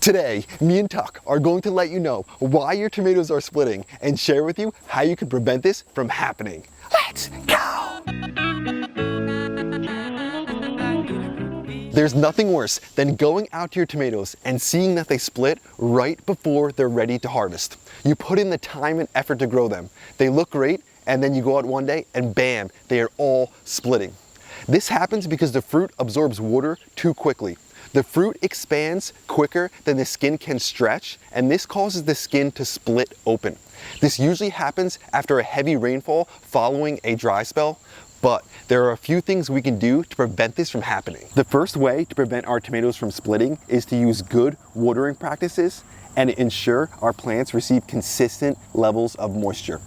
Today, me and Tuck are going to let you know why your tomatoes are splitting and share with you how you can prevent this from happening. Let's go! There's nothing worse than going out to your tomatoes and seeing that they split right before they're ready to harvest. You put in the time and effort to grow them. They look great, and then you go out one day and bam, they are all splitting. This happens because the fruit absorbs water too quickly. The fruit expands quicker than the skin can stretch, and this causes the skin to split open. This usually happens after a heavy rainfall following a dry spell, but there are a few things we can do to prevent this from happening. The first way to prevent our tomatoes from splitting is to use good watering practices and ensure our plants receive consistent levels of moisture.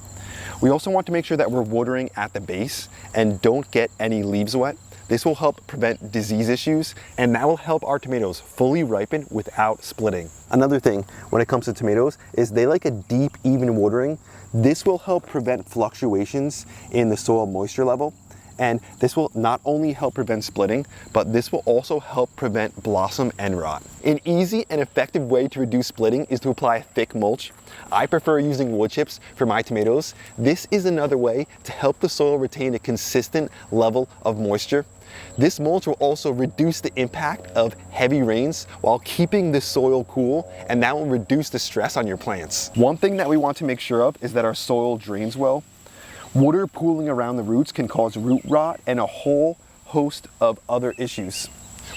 We also want to make sure that we're watering at the base and don't get any leaves wet. This will help prevent disease issues, and that will help our tomatoes fully ripen without splitting. Another thing when it comes to tomatoes is they like a deep, even watering. This will help prevent fluctuations in the soil moisture level, and this will not only help prevent splitting, but this will also help prevent blossom end rot. An easy and effective way to reduce splitting is to apply thick mulch. I prefer using wood chips for my tomatoes. This is another way to help the soil retain a consistent level of moisture. This mulch will also reduce the impact of heavy rains while keeping the soil cool, and that will reduce the stress on your plants. One thing that we want to make sure of is that our soil drains well. Water pooling around the roots can cause root rot and a whole host of other issues.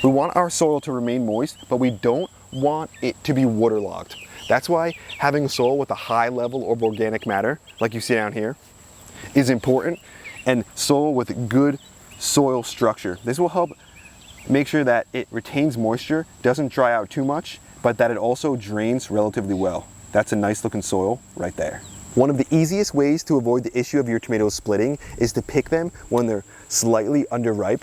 We want our soil to remain moist, but we don't want it to be waterlogged. That's why having soil with a high level of organic matter, like you see down here, is important, and soil with good soil structure. This will help make sure that it retains moisture, doesn't dry out too much, but that it also drains relatively well. That's a nice looking soil right there. One of the easiest ways to avoid the issue of your tomatoes splitting is to pick them when they're slightly underripe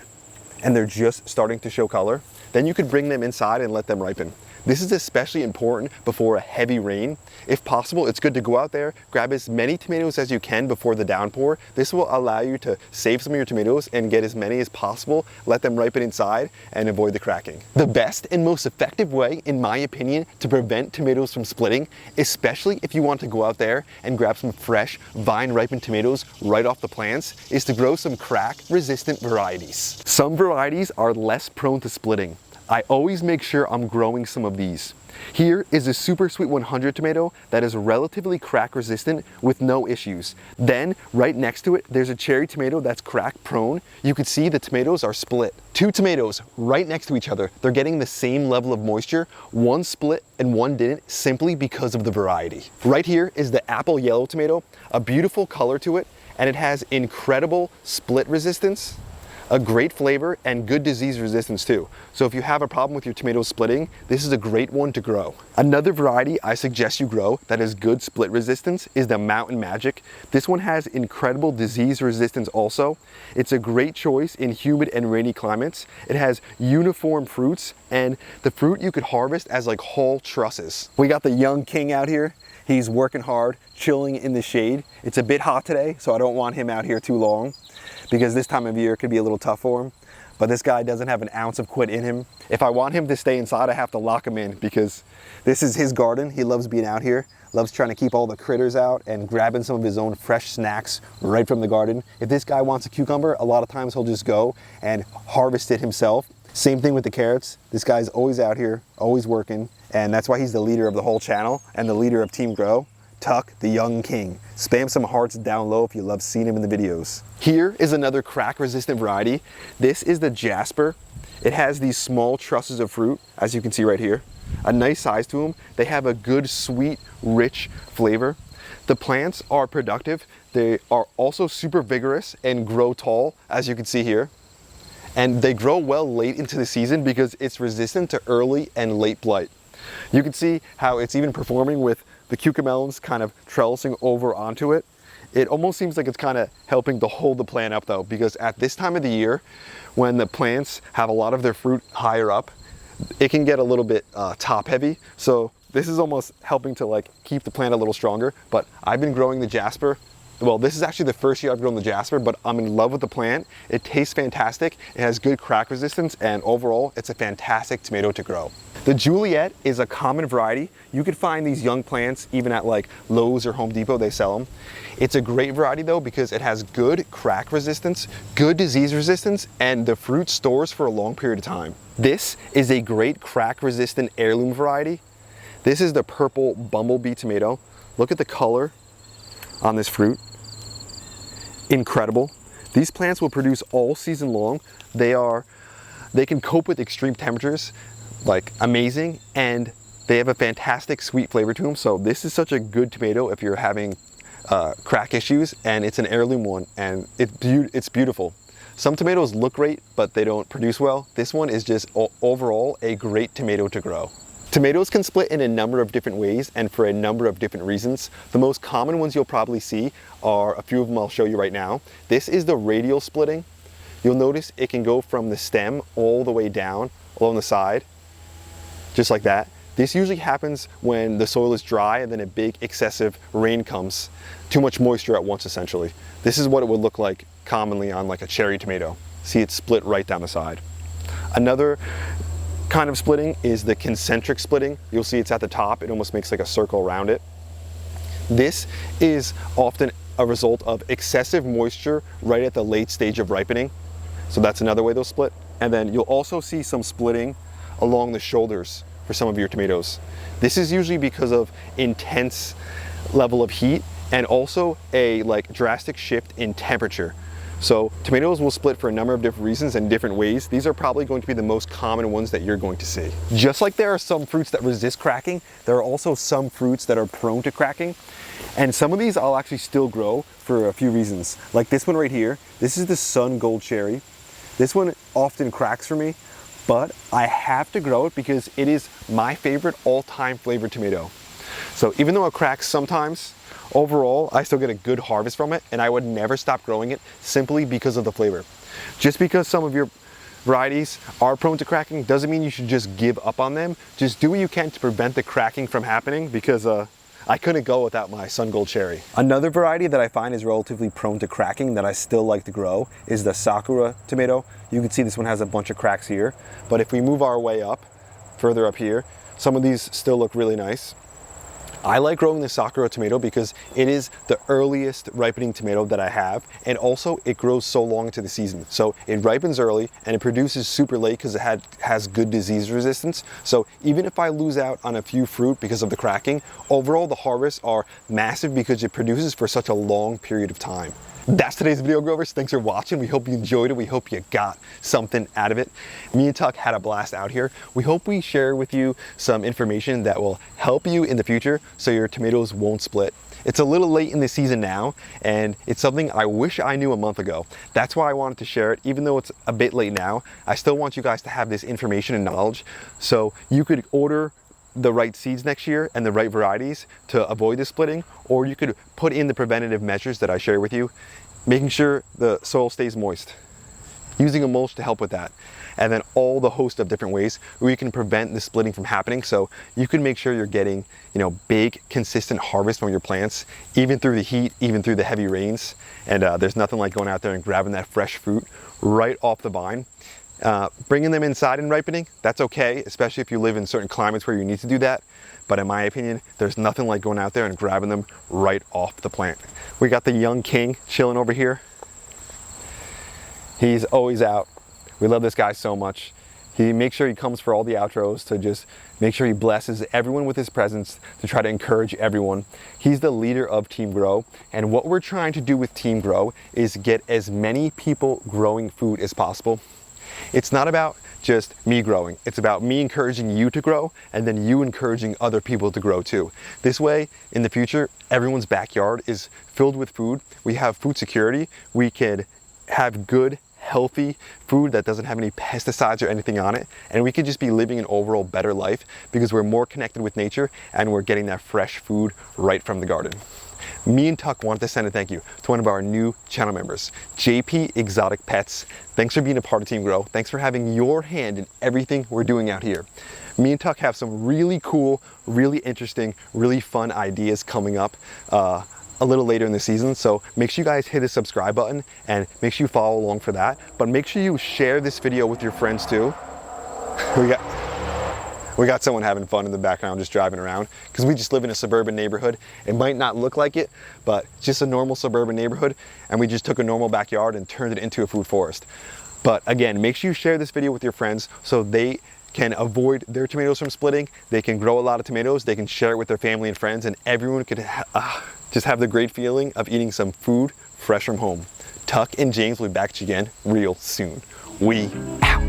and they're just starting to show color. Then you could bring them inside and let them ripen. This is especially important before a heavy rain. If possible, it's good to go out there, grab as many tomatoes as you can before the downpour. This will allow you to save some of your tomatoes and get as many as possible, let them ripen inside, and avoid the cracking. The best and most effective way, in my opinion, to prevent tomatoes from splitting, especially if you want to go out there and grab some fresh, vine-ripened tomatoes right off the plants, is to grow some crack-resistant varieties. Some varieties are less prone to splitting. I always make sure I'm growing some of these. Here is a Super Sweet 100 tomato that is relatively crack resistant with no issues. Then right next to it, there's a cherry tomato that's crack prone. You can see the tomatoes are split. Two tomatoes right next to each other. They're getting the same level of moisture. One split and one didn't simply because of the variety. Right here is the apple yellow tomato, a beautiful color to it, and it has incredible split resistance, a great flavor, and good disease resistance too. So if you have a problem with your tomatoes splitting, this is a great one to grow. Another variety I suggest you grow that has good split resistance is the Mountain Magic. This one has incredible disease resistance also. It's a great choice in humid and rainy climates. It has uniform fruits, and the fruit you could harvest as like whole trusses. We got the young king out here. He's working hard, chilling in the shade. It's a bit hot today, so I don't want him out here too long, because this time of year could be a little tough for him. But this guy doesn't have an ounce of quit in him. If I want him to stay inside, I have to lock him in, because this is his garden. He loves being out here, loves trying to keep all the critters out and grabbing some of his own fresh snacks right from the garden. If this guy wants a cucumber, a lot of times he'll just go and harvest it himself. Same thing with the carrots. This guy's always out here, always working, and that's why he's the leader of the whole channel and the leader of Team Grow. Tuck, the young king. Spam some hearts down low if you love seeing him in the videos. Here is another crack-resistant variety. This is the Jasper. It has these small trusses of fruit, as you can see right here. A nice size to them. They have a good, sweet, rich flavor. The plants are productive. They are also super vigorous and grow tall, as you can see here. And they grow well late into the season because it's resistant to early and late blight. You can see how it's even performing with the cucamelons kind of trellising over onto it. It almost seems like it's kind of helping to hold the plant up though, because at this time of the year, when the plants have a lot of their fruit higher up, it can get a little bit top heavy. So this is almost helping to like keep the plant a little stronger. But I've been growing the Jasper Well, this is actually the first year I've grown the Jasper, but I'm in love with the plant. It tastes fantastic, it has good crack resistance, and overall, it's a fantastic tomato to grow. The Juliet is a common variety. You could find these young plants even at like Lowe's or Home Depot, they sell them. It's a great variety though because it has good crack resistance, good disease resistance, and the fruit stores for a long period of time. This is a great crack resistant heirloom variety. This is the purple bumblebee tomato. Look at the color on this fruit. Incredible. These plants will produce all season long. They can cope with extreme temperatures, like amazing, and they have a fantastic sweet flavor to them. So this is such a good tomato if you're having crack issues, and it's an heirloom one, and it's beautiful. Some tomatoes look great, but they don't produce well. This one is just overall a great tomato to grow. Tomatoes can split in a number of different ways and for a number of different reasons. The most common ones you'll probably see are a few of them I'll show you right now. This is the radial splitting. You'll notice it can go from the stem all the way down along the side, just like that. This usually happens when the soil is dry and then a big excessive rain comes. Too much moisture at once, essentially. This is what it would look like commonly on like a cherry tomato. See, it split right down the side. Another kind of splitting is the concentric splitting. You'll see it's at the top. It almost makes like a circle around it. This is often a result of excessive moisture right at the late stage of ripening. So that's another way they'll split. And then you'll also see some splitting along the shoulders for some of your tomatoes. This is usually because of intense level of heat and also a like drastic shift in temperature. So tomatoes will split for a number of different reasons and different ways. These are probably going to be the most common ones that you're going to see. Just like there are some fruits that resist cracking, there are also some fruits that are prone to cracking. And some of these I'll actually still grow for a few reasons. Like this one right here, this is the Sun Gold Cherry. This one often cracks for me, but I have to grow it because it is my favorite all-time flavored tomato. So even though it cracks sometimes, overall, I still get a good harvest from it, and I would never stop growing it simply because of the flavor. Just because some of your varieties are prone to cracking doesn't mean you should just give up on them. Just do what you can to prevent the cracking from happening because I couldn't go without my Sun Gold Cherry. Another variety that I find is relatively prone to cracking that I still like to grow is the Sakura tomato. You can see this one has a bunch of cracks here, but if we move our way up, further up here, some of these still look really nice. I like growing the Sakura tomato because it is the earliest ripening tomato that I have, and also it grows so long into the season. So it ripens early and it produces super late because it has good disease resistance. So even if I lose out on a few fruit because of the cracking, overall the harvests are massive because it produces for such a long period of time. That's today's video, growers. Thanks for watching. We hope you enjoyed it. We hope you got something out of it. Me and Tuck had a blast out here. We hope we share with you some information that will help you in the future so your tomatoes won't split. It's a little late in the season now, and it's something I wish I knew a month ago. That's why I wanted to share it. Even though it's a bit late now, I still want you guys to have this information and knowledge so you could order the right seeds next year and the right varieties to avoid the splitting, or you could put in the preventative measures that I share with you, making sure the soil stays moist, using a mulch to help with that, and then all the host of different ways where you can prevent the splitting from happening so you can make sure you're getting, big consistent harvest from your plants even through the heat, even through the heavy rains. And there's nothing like going out there and grabbing that fresh fruit right off the vine. Bringing them inside and ripening, that's okay, especially if you live in certain climates where you need to do that. But in my opinion, there's nothing like going out there and grabbing them right off the plant. We got the young king chilling over here. He's always out. We love this guy so much. He makes sure he comes for all the outros to just make sure he blesses everyone with his presence to try to encourage everyone. He's the leader of Team Grow, and what we're trying to do with Team Grow is get as many people growing food as possible. It's not about just me growing. It's about me encouraging you to grow and then you encouraging other people to grow too. This way, in the future, everyone's backyard is filled with food. We have food security. We could have good, healthy food that doesn't have any pesticides or anything on it. And we could just be living an overall better life because we're more connected with nature and we're getting that fresh food right from the garden. Me and Tuck wanted to send a thank you to one of our new channel members, JP Exotic Pets. Thanks for being a part of Team Grow. Thanks for having your hand in everything we're doing out here. Me and Tuck have some really cool, really interesting, really fun ideas coming up a little later in the season. So make sure you guys hit the subscribe button and make sure you follow along for that. But make sure you share this video with your friends too. We got someone having fun in the background just driving around because we just live in a suburban neighborhood. It might not look like it, but it's just a normal suburban neighborhood, and we just took a normal backyard and turned it into a food forest. But again, make sure you share this video with your friends so they can avoid their tomatoes from splitting. They can grow a lot of tomatoes, they can share it with their family and friends, and everyone could just have the great feeling of eating some food fresh from home. Tuck and James will be back at you again real soon. We out.